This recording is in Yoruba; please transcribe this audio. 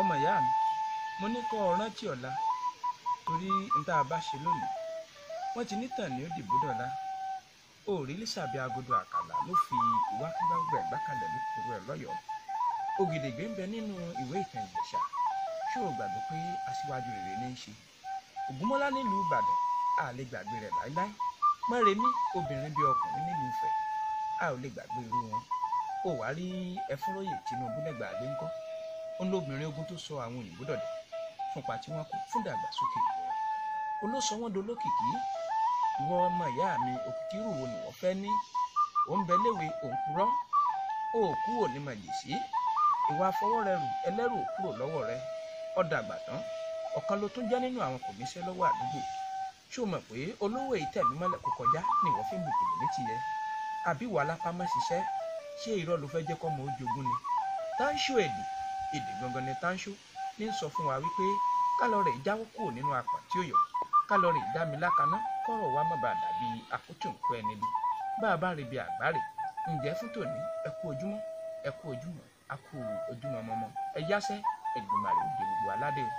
ọmọ ìyá mi mo ní kó o rántí ọ̀la torí n tá a bá ṣe lónìí wọ́n ti ní tàn ní ó dìbò dọ̀la. òòrí lísàbí agodo àkàlà ló fi ìwákúgbàgbà ìgbàkalẹ̀ lókùrú ẹ̀ lọ́yọ̀ọ́. ògìdìgbé ń bẹ nínú ìwé ìtàn Ìjẹ̀ṣà. ṣé o gbàgbé pé aṣíwájú rere ní í ṣe? Ògúnmọ́lá nílùú Ìbàdàn a lè gbàgbé rẹ̀ láíláí. Mọ́remí obìnrin bíi ọkùnrin nílùú Ifẹ̀ a ò lè gbàgbé irú wọn. ó wàá rí Ẹfúnróyè Tinubu lẹ́gbàá lé ńkọ́. ó ń lóbìnrin ogun tó sọ àwọn òyìnbó dọ̀dẹ̀ fúnpa tí wọ́n kó fún ìdàgbàsókè ìlú wọn. olóṣọ wọn dolókìkí. ìwọ ọmọ ìyá mi òkìkí rù wo ni wọ́n fẹ́ ní? ò ń bẹ léwe òun purọ́. ó kú òní màjèṣí. ìwà afọwọ́rẹ́rù ẹlẹ́rù ò kúrò lọ́wọ́ rẹ. ó dàgbà tán ọ̀kan ló tún jẹ́ nínú àwọn kò níṣẹ́ lọ́wọ́ àdúgbò. ṣé o mọ̀ pé olówó ìtẹ̀mí mọ́lẹ̀ kó kọjá ni ìwọ fi ń bùkún ní tiẹ̀? àbí wà lápámọ́ ṣiṣẹ́? ṣé irọ́ ló fẹ́ jẹ́ kọ́mọ ojogún ni? Táńṣó èdè gangan ni Táńṣó ní sọ fún wa wípé kálọ̀rì jáwọ́ kúrò nínú apà tí ó yọ, kálọ̀rì dámi lákaná kọ́rọ̀ wa má bàa dàbí àkótó nǹkan ẹni bí. bá a bá rí bí àgbáre ǹjẹ́ fún tòní ẹ kú ojúmọ́ ẹ kú ojúmọ́ a kú ojúmọ́ mọ́mọ́ ẹ yáṣẹ́ Èdùmàrè òde gbogbo aládé o.